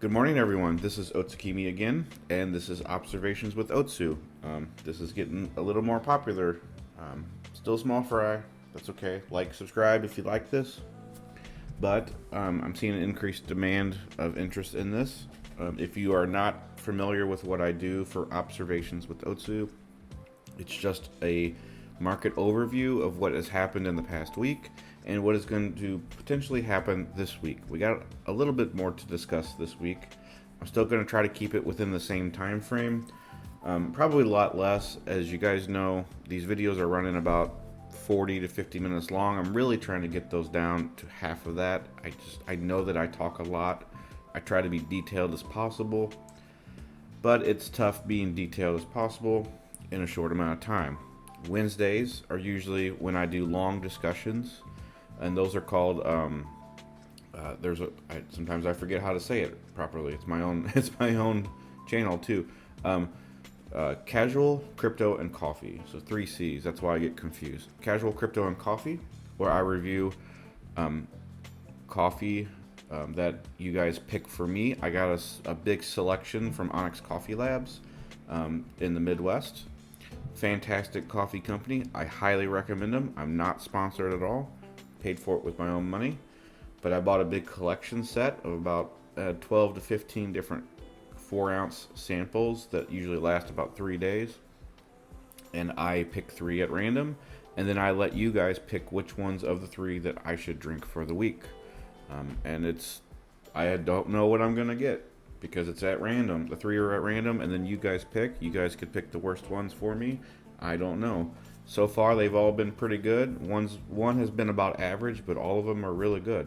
Good morning, everyone. This is Otsu again, and this is Observations with Otsu. This is getting a little more popular. Still small fry. That's okay. Like, subscribe if you like this. But I'm seeing an increased demand of interest in this. If you are not familiar with what I do for Observations with Otsu, it's just a market overview of what has happened in the past week and what is going to potentially happen this week. We got a little bit more to discuss this week. I'm still going to try to keep it within the same time frame. Probably a lot less. As you guys know, these videos are running about 40 to 50 minutes long. I'm really trying to get those down to half of that. I know that I talk a lot. I try to be detailed as possible, but it's tough being detailed as possible in a short amount of time. Wednesdays are usually when I do long discussions, and those are called. Sometimes I forget how to say it properly. It's my own. It's my own channel too. Casual, crypto, and coffee. So three C's. That's why I get confused. Casual, crypto, and coffee, where I review coffee that you guys pick for me. I got a big selection from Onyx Coffee Labs in the Midwest. Fantastic coffee company. I highly recommend them. I'm not sponsored at all. Paid for it with my own money. But I bought a big collection set of about 12 to 15 different 4-ounce samples that usually last about 3 days. And I pick 3 at random. And then I let you guys pick which ones of the 3 that I should drink for the week. I don't know what I'm going to get because it's at random. The 3 are at random, and then you guys pick. You guys could pick the worst ones for me. I don't know. So far, they've all been pretty good. One has been about average, but all of them are really good.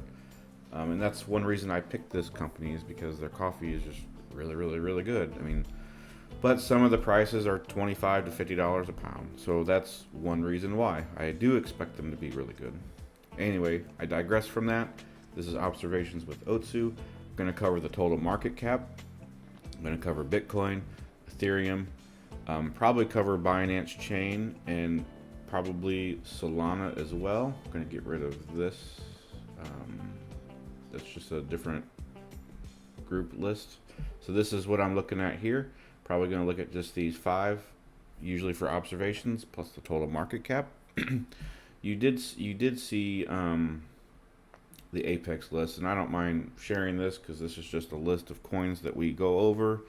And that's one reason I picked this company is because their coffee is just really, really, really good. But some of the prices are $25 to $50 a pound. So that's one reason why. I do expect them to be really good. Anyway, I digress from that. This is Observations with Otsu. I'm going to cover the total market cap. I'm going to cover Bitcoin, Ethereum, probably cover Binance Chain, and probably Solana as well. I'm going to get rid of this. That's just a different group list. So this is what I'm looking at here. Probably going to look at just these 5, usually for observations, plus the total market cap. You did see the Apex list, and I don't mind sharing this because this is just a list of coins that we go over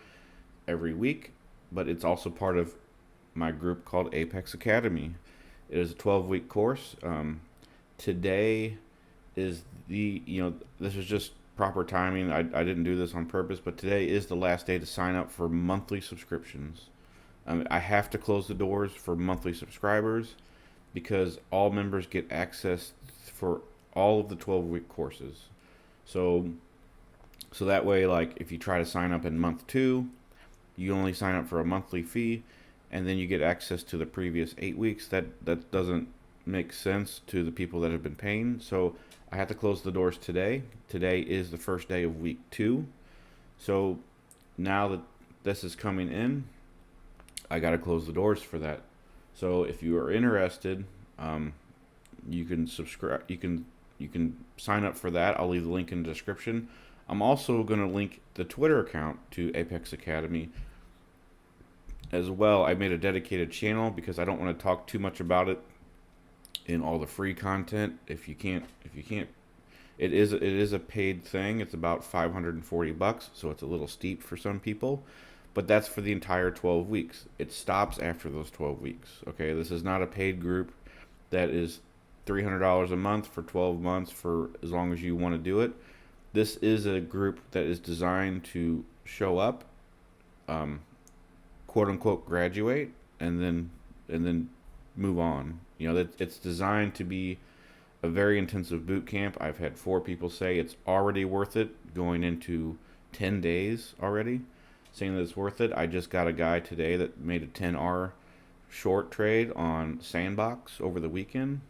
every week, but it's also part of my group called Apex Academy. It is a 12-week course. Today is this is just proper timing. I didn't do this on purpose, but today is the last day to sign up for monthly subscriptions. I have to close the doors for monthly subscribers because all members get access for all of the 12-week courses. So that way, like if you try to sign up in month 2, you only sign up for a monthly fee, and then you get access to the previous 8 weeks. That doesn't make sense to the people that have been paying. So I have to close the doors today. Today is the first day of week 2. So now that this is coming in, I got to close the doors for that. So if you are interested, you can subscribe. You can sign up for that. I'll leave the link in the description. I'm also going to link the Twitter account to Apex Academy as well. I made a dedicated channel because I don't want to talk too much about it in all the free content. If you can't, it is a paid thing. It's about $540, so it's a little steep for some people, but that's for the entire 12 weeks. It stops after those 12 weeks. Okay, this is not a paid group that is $300 a month for 12 months for as long as you want to do it. This is a group that is designed to show up, quote unquote, graduate, and then move on. It's designed to be a very intensive boot camp. I've had 4 people say it's already worth it going into 10 days already, saying that it's worth it. I just got a guy today that made a 10R short trade on Sandbox over the weekend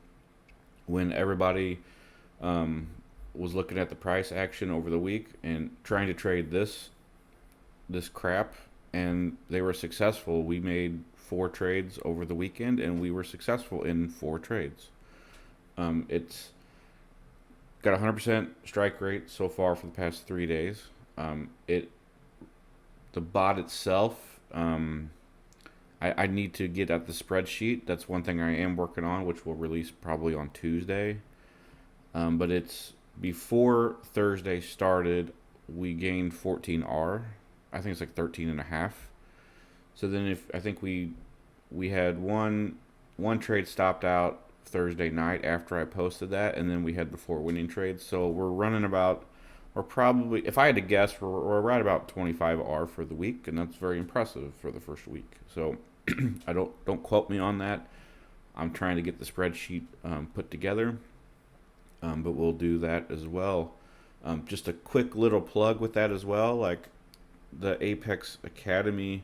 when everybody was looking at the price action over the week and trying to trade this crap, and they were successful. We made 4 trades over the weekend, and we were successful in 4 trades. It's got a 100% strike rate so far for the past 3 days. It the bot itself. I need to get at the spreadsheet. That's one thing I am working on, which will release probably on Tuesday. But it's before Thursday started, we gained 14R. I think it's like 13 and a half. So then if I think we had one trade stopped out Thursday night after I posted that, and then we had the four winning trades. So we're probably, if I had to guess, we're right about 25R for the week, and that's very impressive for the first week. So I don't quote me on that. I'm trying to get the spreadsheet put together, but we'll do that as well. Just a quick little plug with that as well, like the Apex Academy.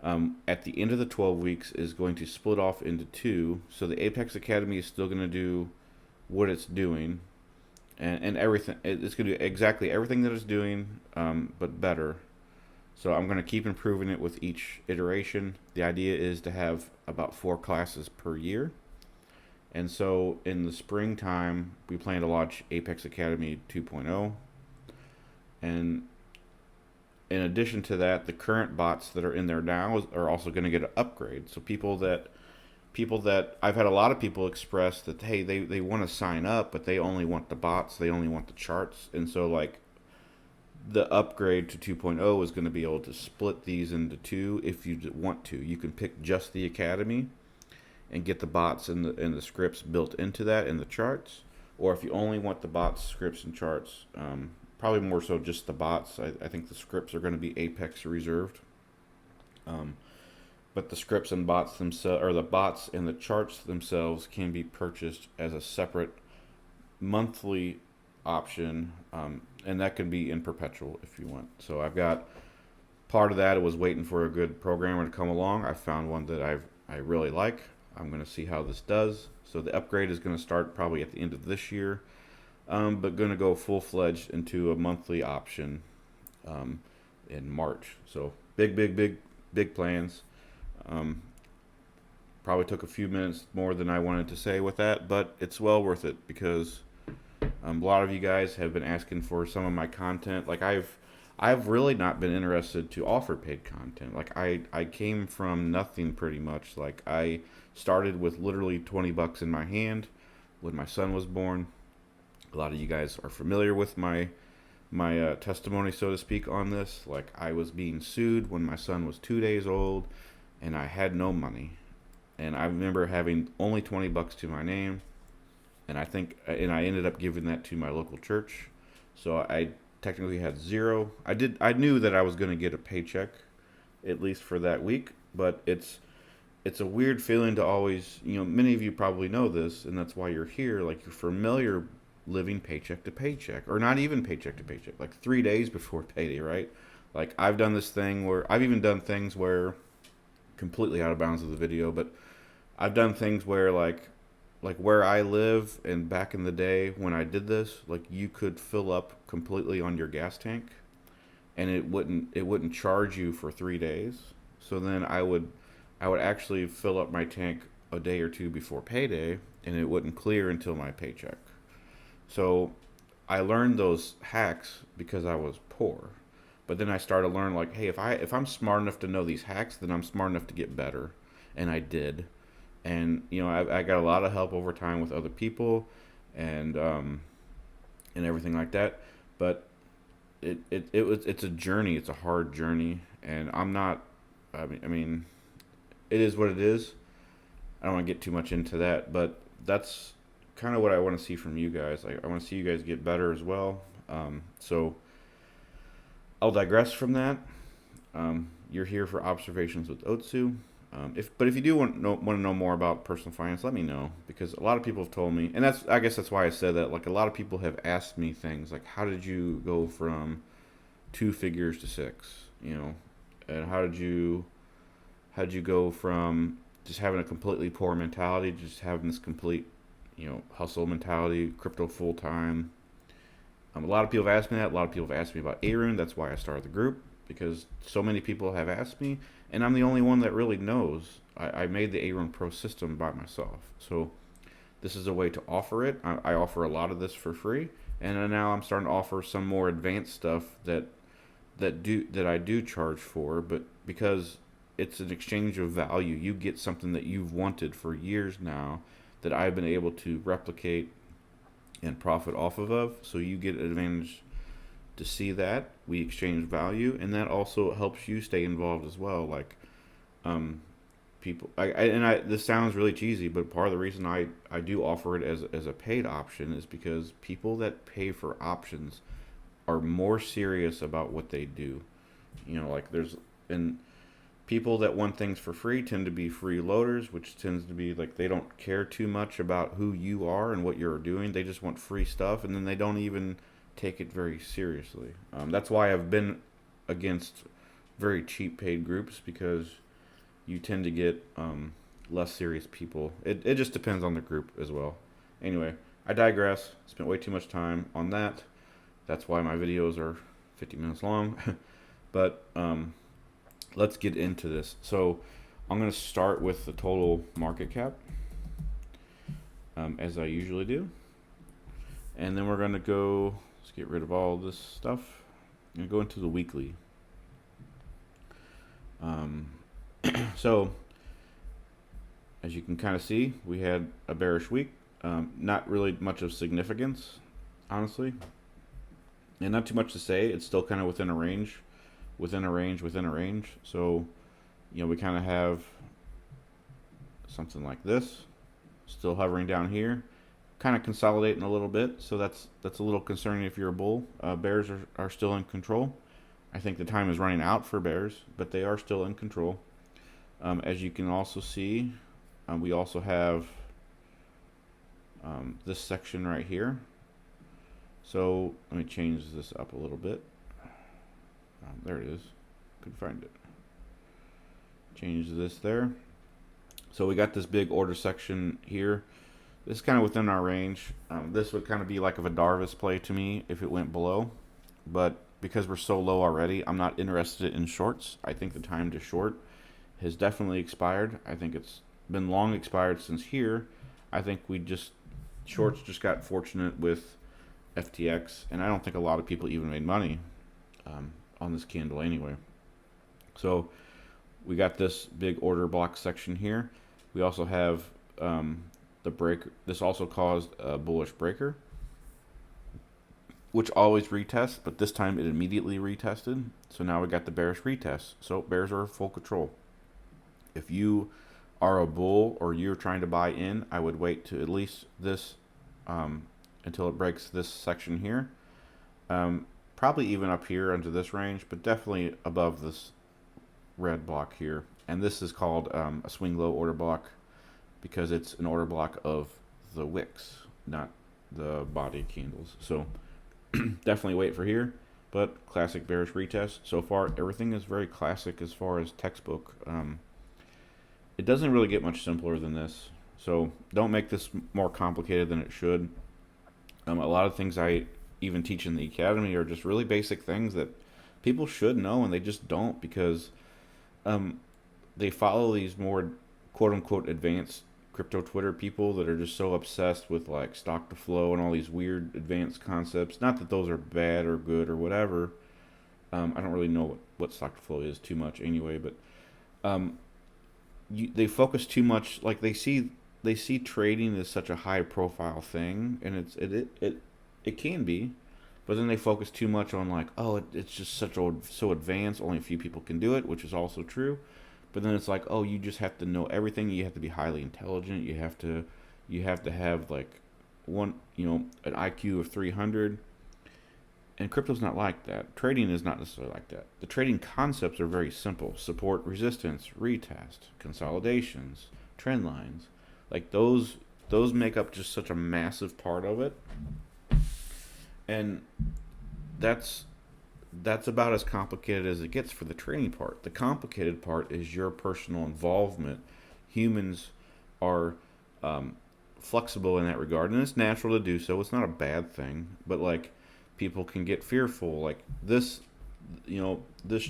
At the end of the 12 weeks is going to split off into two. So the Apex Academy is still going to do what it's doing, and everything. It's going to do exactly everything that it's doing, but better. So I'm going to keep improving it with each iteration. The idea is to have about 4 classes per year. And so in the springtime, we plan to launch Apex Academy 2.0. And in addition to that, the current bots that are in there now are also going to get an upgrade. So people that I've had a lot of people express that, hey, they want to sign up, but they only want the bots, they only want the charts. And so like the upgrade to 2.0 is going to be able to split these into two if you want to. You can pick just the academy and get the bots and the scripts built into that in the charts, or if you only want the bots, scripts, and charts, probably more so just the bots. I think the scripts are going to be Apex reserved, but the scripts and bots themselves, or the bots and the charts themselves, can be purchased as a separate monthly option, and that can be in perpetual if you want. So I've got part of that. I was waiting for a good programmer to come along. I found one that I really like. I'm going to see how this does. So the upgrade is going to start probably at the end of this year, but going to go full-fledged into a monthly option in March. So big plans. Probably took a few minutes more than I wanted to say with that, but it's well worth it because a lot of you guys have been asking for some of my content. Like I've really not been interested to offer paid content. Like I came from nothing pretty much. Like I started with literally $20 in my hand when my son was born. A lot of you guys are familiar with my testimony, so to speak, on this. Like I was being sued when my son was 2 days old, and I had no money. And I remember having only $20 to my name, and I ended up giving that to my local church. So I technically had zero. I knew that I was going to get a paycheck, at least for that week, but it's a weird feeling to always, many of you probably know this, and that's why you're here. Like you're familiar living paycheck to paycheck, or not even paycheck to paycheck, like 3 days before payday, right? Like I've done this thing where I've even done things where, completely out of bounds of the video, but I've done things where like where I live, and back in the day when I did this, like you could fill up completely on your gas tank, and it wouldn't charge you for 3 days. So then I would actually fill up my tank a day or two before payday, and it wouldn't clear until my paycheck. So I learned those hacks because I was poor. But then I started to learn, like, hey, if I'm smart enough to know these hacks, then I'm smart enough to get better, and I did. And I got a lot of help over time with other people, and everything like that. But it's a journey. It's a hard journey, and I'm not. I mean, it is what it is. I don't want to get too much into that, but that's kind of what I want to see from you guys. I want to see you guys get better as well. So I'll digress from that. You're here for observations with Otsu. If you do want to know more about personal finance, let me know, because a lot of people have told me, and I guess that's why I said that. Like a lot of people have asked me things like, how did you go from 2 figures to 6? And how did you go from just having a completely poor mentality to just having this complete, hustle mentality, crypto full time? A lot of people have asked me that. A lot of people have asked me about Arun. That's why I started the group, because so many people have asked me, and I'm the only one that really knows. I made the Arun Pro system by myself. So this is a way to offer it. I offer a lot of this for free, and now I'm starting to offer some more advanced stuff that that I do charge for, but because it's an exchange of value, you get something that you've wanted for years now that I've been able to replicate and profit off of. So you get an advantage to see that we exchange value, and that also helps you stay involved as well. Like, people, this sounds really cheesy, but part of the reason I do offer it as a paid option is because people that pay for options are more serious about what they do. Like and people that want things for free tend to be freeloaders, which tends to be like they don't care too much about who you are and what you're doing. They just want free stuff, and then they don't even take it very seriously. That's why I've been against very cheap paid groups, because you tend to get less serious people. It just depends on the group as well. Anyway, I digress. Spent way too much time on that. That's why my videos are 50 minutes long. But let's get into this. So I'm going to start with the total market cap, as I usually do. And then we're going to go, let's get rid of all this stuff. I'm going to go into the weekly. So as you can kind of see, we had a bearish week. Not really much of significance, honestly. And not too much to say. It's still kind of within a range, within a range, within a range. So, we kind of have something like this, still hovering down here, kind of consolidating a little bit. So that's a little concerning if you're a bull. Bears are still in control. I think the time is running out for bears, but they are still in control. As you can also see, we also have this section right here. So let me change this up a little bit. There it is. Couldn't find it. Change this there. So we got this big order section here. This is kind of within our range. This would kind of be like a Darvis play to me if it went below. But because we're so low already, I'm not interested in shorts. I think the time to short has definitely expired. I think it's been long expired since here. I think shorts just got fortunate with FTX, and I don't think a lot of people even made money on this candle anyway. So we got this big order block section here. We also have the breaker. This also caused a bullish breaker, which always retests, but this time it immediately retested. So now we got the bearish retest. So bears are full control. If you are a bull or you're trying to buy in, I would wait to at least this until it breaks this section here. Probably even up here under this range, but definitely above this red block here. And this is called a swing low order block because it's an order block of the wicks, not the body candles. So definitely wait for here, but classic bearish retest. So far, everything is very classic as far as textbook. It doesn't really get much simpler than this. So don't make this more complicated than it should. A lot of things I even teach in the academy are just really basic things that people should know, and they just don't because they follow these more quote-unquote advanced crypto Twitter people that are just so obsessed with like stock to flow and all these weird advanced concepts. Not that those are bad or good or whatever. I don't really know what stock to flow is too much anyway, but they focus too much. Like they see trading as such a high profile thing, and it can be, but then they focus too much on like, oh, it's just so advanced, only a few people can do it, which is also true. But then it's like, oh, you just have to know everything. You have to be highly intelligent. You have to have like an IQ of 300. And crypto's not like that. Trading is not necessarily like that. The trading concepts are very simple: support, resistance, retest, consolidations, trend lines. Like those make up just such a massive part of it. And that's about as complicated as it gets for the trading part. The complicated part is your personal involvement. Humans are flexible in that regard, and it's natural to do so. It's not a bad thing, but like people can get fearful. Like this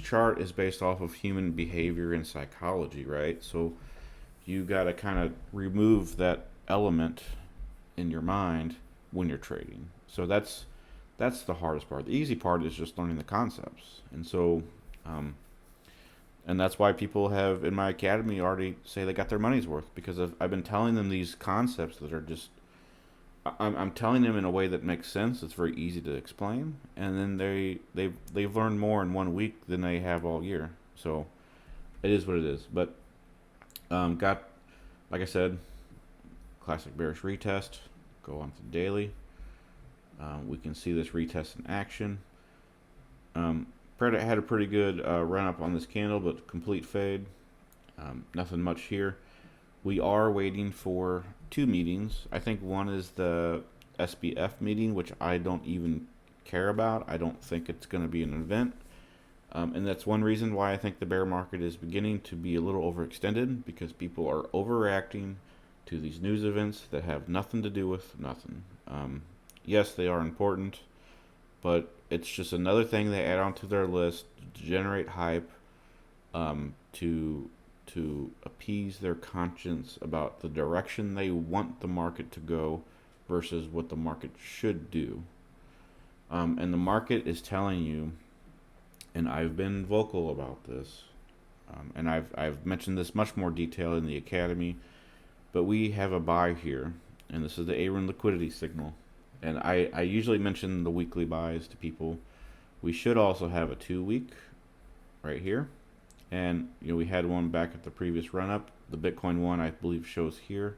chart is based off of human behavior and psychology, right? So you got to kind of remove that element in your mind when you're trading. So that's That's the hardest part. The easy part is just learning the concepts. And so, um, and that's why people have in my academy already say they got their money's worth, because I've been telling them these concepts that are just, I'm telling them in a way that makes sense. It's very easy to explain, and then they've learned more in 1 week than they have all year. So it is what it is. But got, like I said, classic bearish retest. Go on to daily. We can see this retest in action. Predator had a pretty good run up on this candle, but complete fade. Nothing much here. We are waiting for 2 meetings. I think one is the SBF meeting, which I don't even care about. I don't think it's going to be an event. And that's one reason why I think the bear market is beginning to be a little overextended, because people are overreacting to these news events that have nothing to do with nothing. Yes, they are important, but it's just another thing they add onto their list to generate hype, to appease their conscience about the direction they want the market to go versus what the market should do. And the market is telling you, and I've been vocal about this, and I've mentioned this much more detail in the academy, but we have a buy here, and this is the Aaron liquidity signal. And I usually mention the weekly buys to people. We should also have a 2-week right here. And we had one back at the previous run up. The Bitcoin one, I believe, shows here.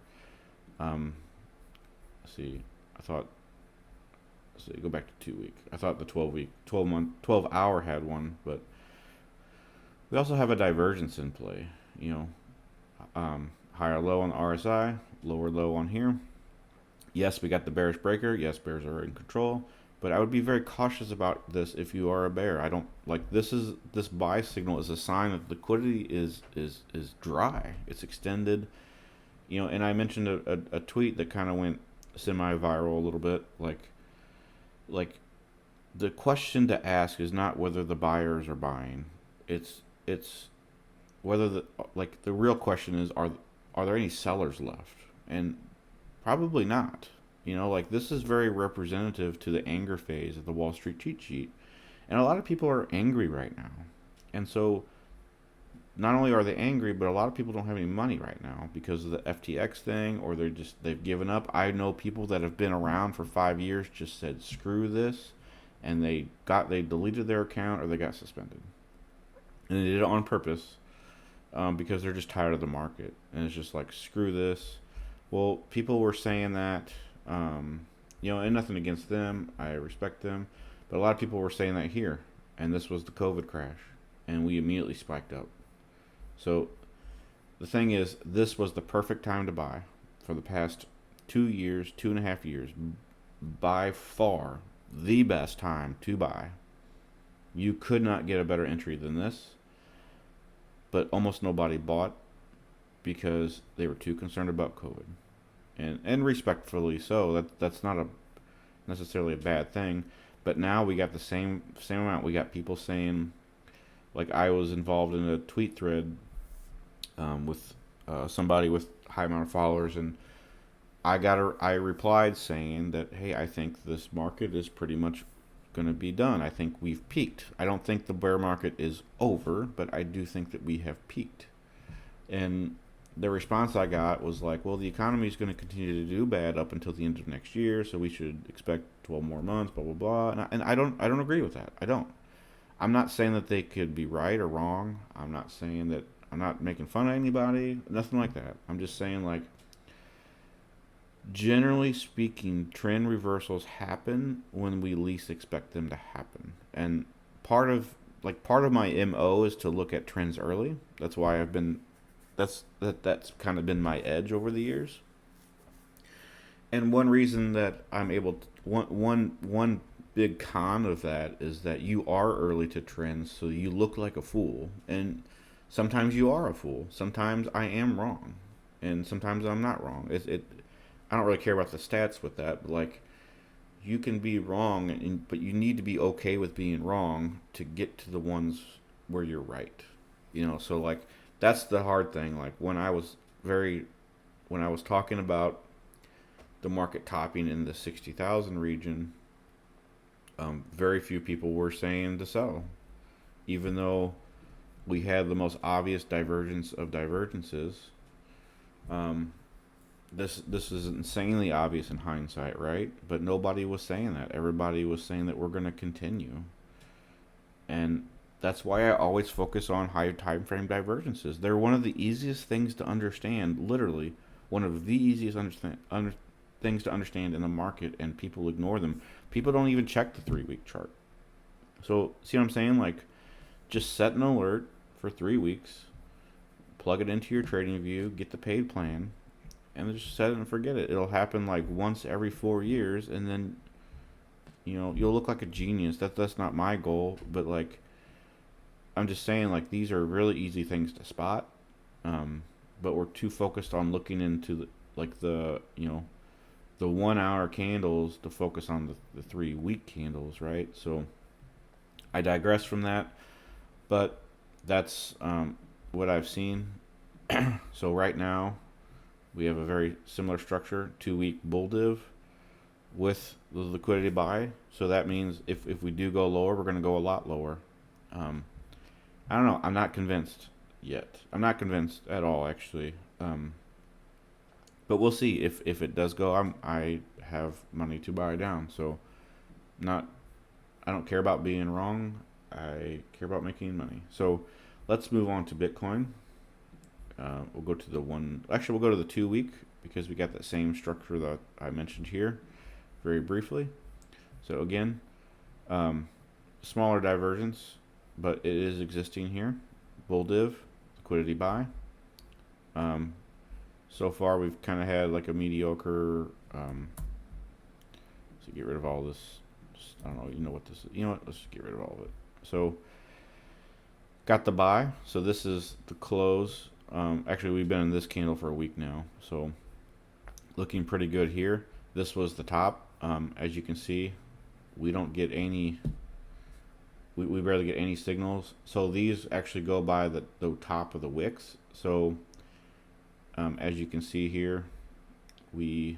Let's see. Let's see, go back to 2-week. I thought the 12-week, 12-hour had one, but we also have a divergence in play. Higher low on the RSI, lower low on here. Yes, we got the bearish breaker. Yes, bears are in control. But I would be very cautious about this if you are a bear. I don't like this buy signal is a sign that liquidity is dry. It's extended. And I mentioned a tweet that kind of went semi-viral a little bit. Like the question to ask is not whether the buyers are buying. It's whether the real question is, are there any sellers left? And probably not. This is very representative to the anger phase of the Wall Street cheat sheet. And a lot of people are angry right now. And so not only are they angry, but a lot of people don't have any money right now because of the FTX thing, or they've given up. I know people that have been around for 5 years just said screw this, and they deleted their account or they got suspended. And they did it on purpose, because they're just tired of the market. And it's just like, screw this. Well, people were saying that, and nothing against them. I respect them. But a lot of people were saying that here. And this was the COVID crash. And we immediately spiked up. So the thing is, this was the perfect time to buy for the past 2 years, 2.5 years. By far, the best time to buy. You could not get a better entry than this. But almost nobody bought because they were too concerned about COVID. And respectfully so. That's not necessarily a bad thing. But now we got the same amount. We got people saying, like, I was involved in a tweet thread with somebody with high amount of followers, and I replied saying that, hey, I think this market is pretty much going to be done. I think we've peaked. I don't think the bear market is over, but I do think that we have peaked. And the response I got was like, well, the economy is going to continue to do bad up until the end of next year, so we should expect 12 more months, blah, blah, blah. And I don't agree with that. I don't. I'm not saying that they could be right or wrong. I'm not saying that, I'm not making fun of anybody, nothing like that. I'm just saying, like, generally speaking, trend reversals happen when we least expect them to happen. And part of my MO is to look at trends early. That's why that's kind of been my edge over the years. And one reason that I'm able to, one big con of that is that you are early to trends, so you look like a fool. And sometimes you are a fool. Sometimes I am wrong, and sometimes I'm not wrong. I don't really care about the stats with that, but like, you can be wrong, but you need to be okay with being wrong to get to the ones where you're right. So like, that's the hard thing. Like, when I was talking about the market topping in the 60,000 region, Very few people were saying to sell, even though we had the most obvious divergence of divergences. Um, this is insanely obvious in hindsight, right? But nobody was saying that. Everybody was saying that we're going to continue, and that's why I always focus on high time frame divergences. They're one of the easiest things to understand. Literally, one of the easiest things to understand in the market, and people ignore them. People don't even check the 3 week chart. So see what I'm saying? Like, just set an alert for 3 weeks, plug it into your trading view, get the paid plan, and just set it and forget it. It'll happen like once every 4 years, and then you'll look like a genius. That's not my goal, but like I'm just saying, like, these are really easy things to spot, but we're too focused on looking into the 1 hour candles to focus on the 3 week candles, right? So I digress from that, but that's what I've seen. So right now we have a very similar structure, 2 week bull div with the liquidity buy. So that means if we do go lower, we're going to go a lot lower. I don't know. I'm not convinced yet. I'm not convinced at all, actually. But we'll see if it does go. I have money to buy down, so not. I don't care about being wrong. I care about making money. So let's move on to Bitcoin. We'll go to the one. Actually, we'll go to the 2 week because we got that same structure that I mentioned here, very briefly. So again, smaller divergence, but it is existing here. Bull div, liquidity buy. So far, we've kind of had like a mediocre. So get rid of all this. I don't know. You know what this is. You know what? Let's just get rid of all of it. So got the buy. So this is the close. Actually, we've been in this candle for a week now. So looking pretty good here. This was the top. As you can see, we don't get any. We barely get any signals. So these actually go by the top of the wicks. So as you can see here, we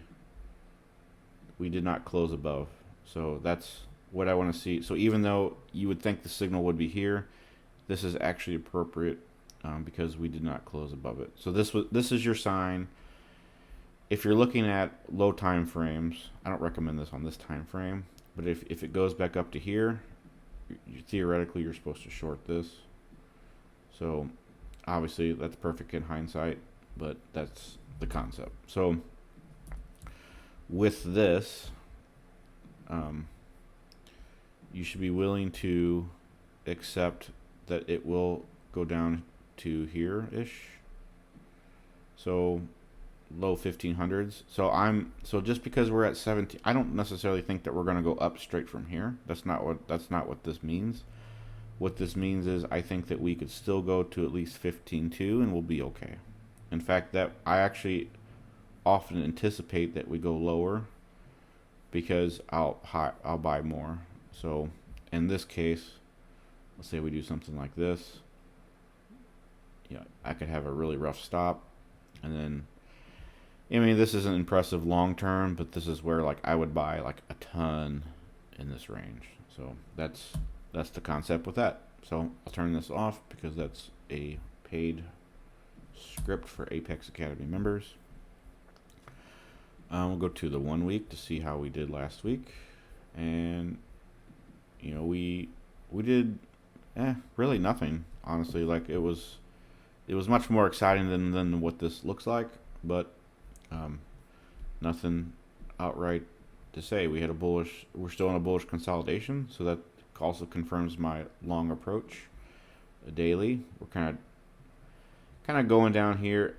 did not close above. So that's what I want to see. So even though you would think the signal would be here, this is actually appropriate because we did not close above it. So this is your sign. If you're looking at low time frames, I don't recommend this on this time frame, but if it goes back up to here, theoretically you're supposed to short this. So obviously that's perfect in hindsight, but that's the concept. So with this, you should be willing to accept that it will go down to here-ish. So low 1500s. So just because we're at 17, I don't necessarily think that we're going to go up straight from here. That's not what this means. What this means is I think that we could still go to at least 15.2 and we'll be okay. In fact, that I actually often anticipate that we go lower because I'll buy more. So in this case, let's say we do something like this. Yeah, I could have a really rough stop, and then I mean this isn't impressive long term, but this is where like I would buy like a ton in this range. So that's the concept with that. So I'll turn this off because that's a paid script for Apex Academy members. We'll go to the 1 week to see how we did last week, and we did really nothing, honestly. Like it was much more exciting than what this looks like, but nothing outright to say. We're still in a bullish consolidation, so that also confirms my long approach daily. We're kind of going down here.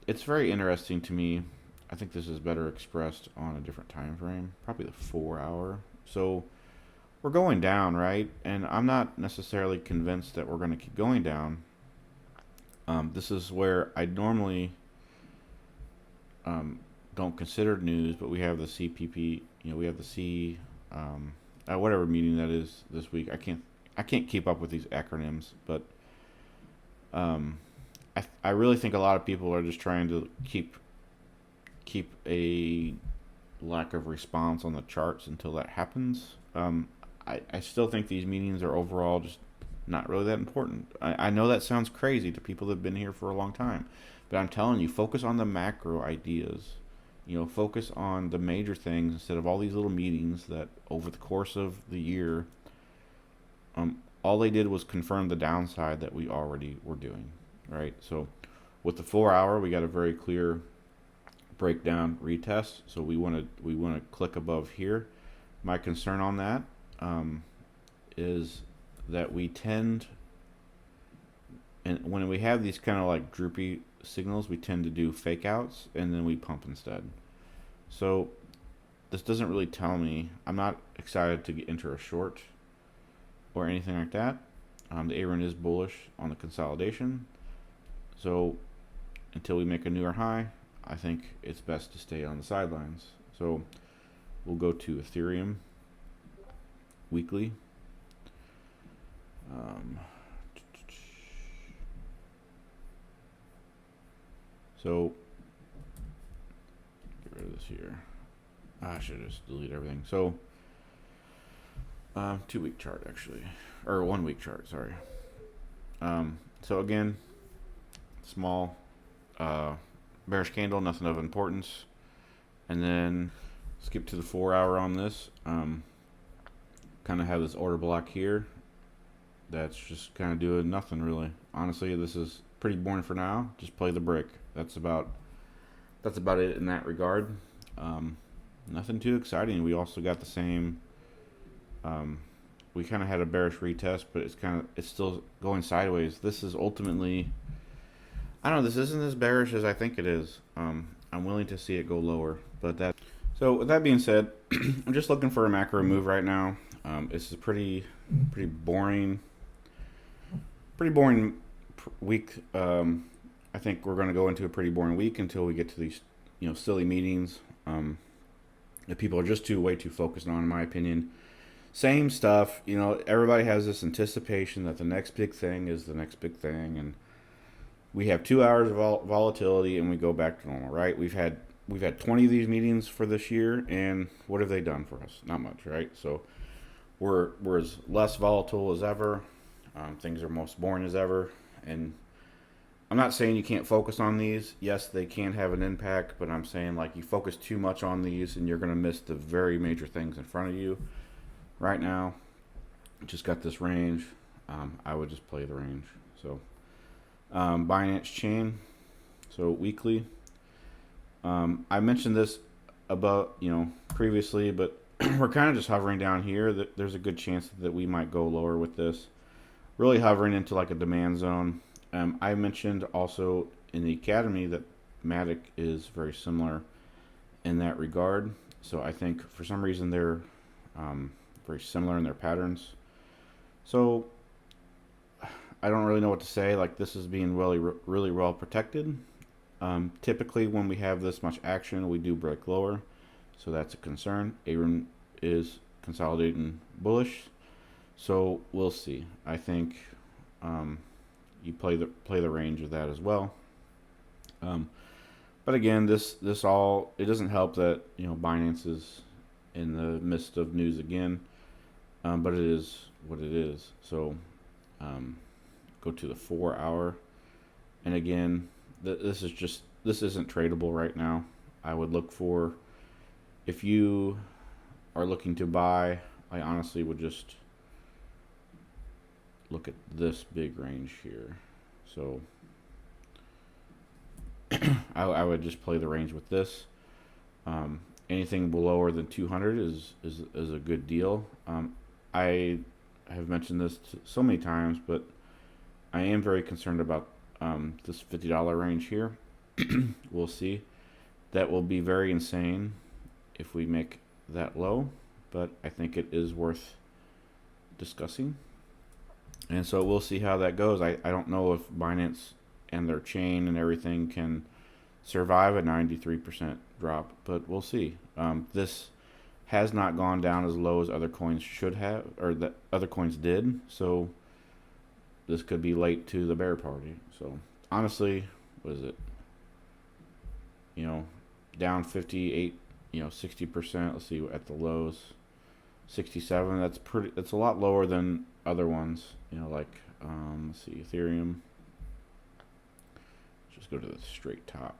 It's very interesting to me. I think this is better expressed on a different time frame, probably the 4 hour. So we're going down, right? And I'm not necessarily convinced that we're going to keep going down. This is where I normally don't consider news, but we have the CPP, we have the C, whatever meeting that is this week. I can't keep up with these acronyms, but I really think a lot of people are just trying to keep a lack of response on the charts until that happens. I still think these meetings are overall just not really that important. I know that sounds crazy to people that have been here for a long time, but I'm telling you, focus on the macro ideas. Focus on the major things instead of all these little meetings that over the course of the year, all they did was confirm the downside that we already were doing, right? So with the 4 hour, we got a very clear breakdown retest. So we want to click above here. My concern on that is that we tend, and when we have these kind of like droopy signals, we tend to do fake outs and then we pump instead. So this doesn't really tell me. I'm not excited to enter a short or anything like that. The A-run is bullish on the consolidation. So until we make a newer high, I think it's best to stay on the sidelines. So we'll go to Ethereum weekly. So get rid of this here. I should just delete everything. So 2-week chart actually, or 1-week chart. Sorry. So again, small bearish candle, nothing of importance, and then skip to the 4 hour on this. Kind of have this order block here. That's just kind of doing nothing really. Honestly, this is pretty boring for now. Just play the brick. That's about it in that regard. Nothing too exciting. We also got the same. We kind of had a bearish retest, but it's still going sideways. This is ultimately, I don't know. This isn't as bearish as I think it is. I'm willing to see it go lower, but that. So with that being said, I'm just looking for a macro move right now. This is a pretty boring week. I think we're going to go into a pretty boring week until we get to these, silly meetings that people are just way too focused on, in my opinion. Same stuff, everybody has this anticipation that the next big thing is the next big thing, and we have 2 hours of volatility and we go back to normal, right? We've had 20 of these meetings for this year, and what have they done for us? Not much, right? So we're as less volatile as ever. Things are most boring as ever, and I'm not saying you can't focus on these. Yes, they can have an impact, but I'm saying like you focus too much on these and you're going to miss the very major things in front of you. Right now, just got this range. I would just play the range. So Binance chain, so weekly. I mentioned this about previously, but we're kind of just hovering down here. There's a good chance that we might go lower with this. Really hovering into like a demand zone. I mentioned also in the academy that Matic is very similar in that regard. So I think for some reason they're very similar in their patterns. So I don't really know what to say. Like, this is being really well protected. Typically when we have this much action, we do break lower. So that's a concern. A-run is consolidating bullish. So we'll see. I think you play the range of that as well. But again, this all, it doesn't help that Binance is in the midst of news again. But it is what it is. So go to the 4 hour, and again, this isn't tradable right now. I would look for, if you are looking to buy, I honestly would just look at this big range here. So I would just play the range with this. Anything lower than 200 is a good deal. I have mentioned this so many times, but I am very concerned about this $50 range here. We'll see. That will be very insane if we make that low, but I think it is worth discussing. And so we'll see how that goes. I don't know if Binance and their chain and everything can survive a 93% drop, but we'll see. This has not gone down as low as other coins should have, or that other coins did. So this could be late to the bear party. So honestly, what is it? Down 58, 60%. Let's see at the lows. 67. That's a lot lower than other ones. You know, like let's see, Ethereum. Just go to the straight top.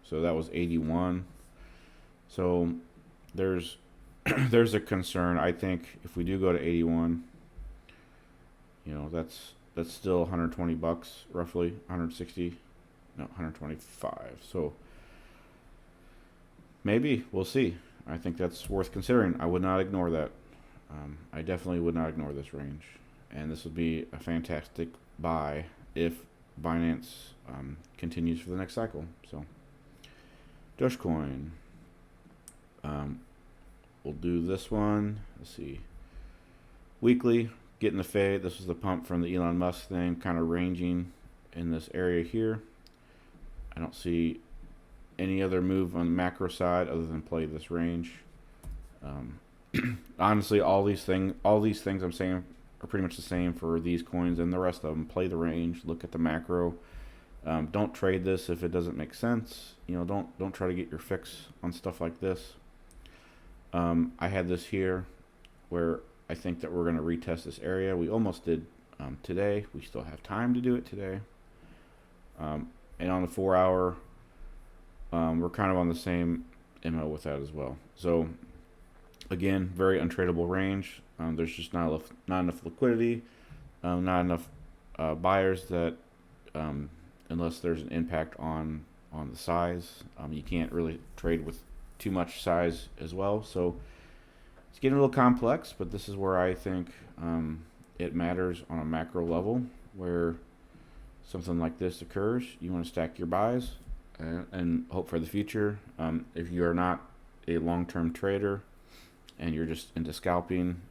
So that was 81. So there's there's a concern. I think if we do go to 81, you know, that's still 120 bucks roughly, 160, no, 125. So maybe we'll see. I think that's worth considering. I would not ignore that. I definitely would not ignore this range, and this would be a fantastic buy if Binance continues for the next cycle. So Dogecoin. We'll do this one. Let's see. Weekly, getting the fade. This was the pump from the Elon Musk thing, kind of ranging in this area here. I don't see any other move on the macro side other than play this range. Honestly, all these things I'm saying are pretty much the same for these coins and the rest of them. Play the range, look at the macro. Don't trade this if it doesn't make sense. You know, don't try to get your fix on stuff like this. I had this here where I think that we're going to retest this area. We almost did today. We still have time to do it today. And on the 4 hour, we're kind of on the same MO with that as well. So again, very untradeable range. There's just not enough liquidity, not enough buyers that unless there's an impact on the size, you can't really trade with too much size as well. So it's getting a little complex, but this is where I think it matters on a macro level, where something like this occurs. You want to stack your buys and hope for the future. If you are not a long-term trader and you're just into scalping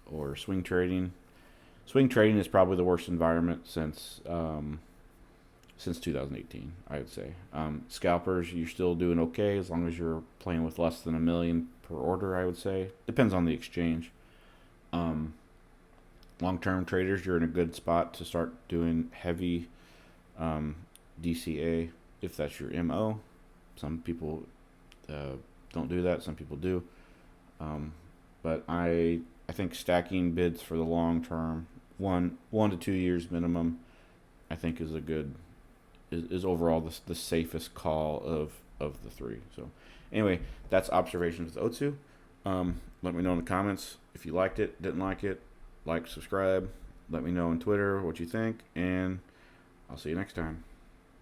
or swing trading is probably the worst environment since 2018, I would say. Scalpers, you're still doing okay as long as you're playing with less than $1 million per order, I would say. Depends on the exchange. Long-term traders, you're in a good spot to start doing heavy DCA if that's your MO. Some people don't do that. Some people do. But I think stacking bids for the long term, 1 to 2 years minimum, I think is a good is overall the safest call of the three. So anyway, that's observations with Otsu. Let me know in the comments if you liked it, didn't like it. Like, subscribe. Let me know on Twitter what you think, and I'll see you next time.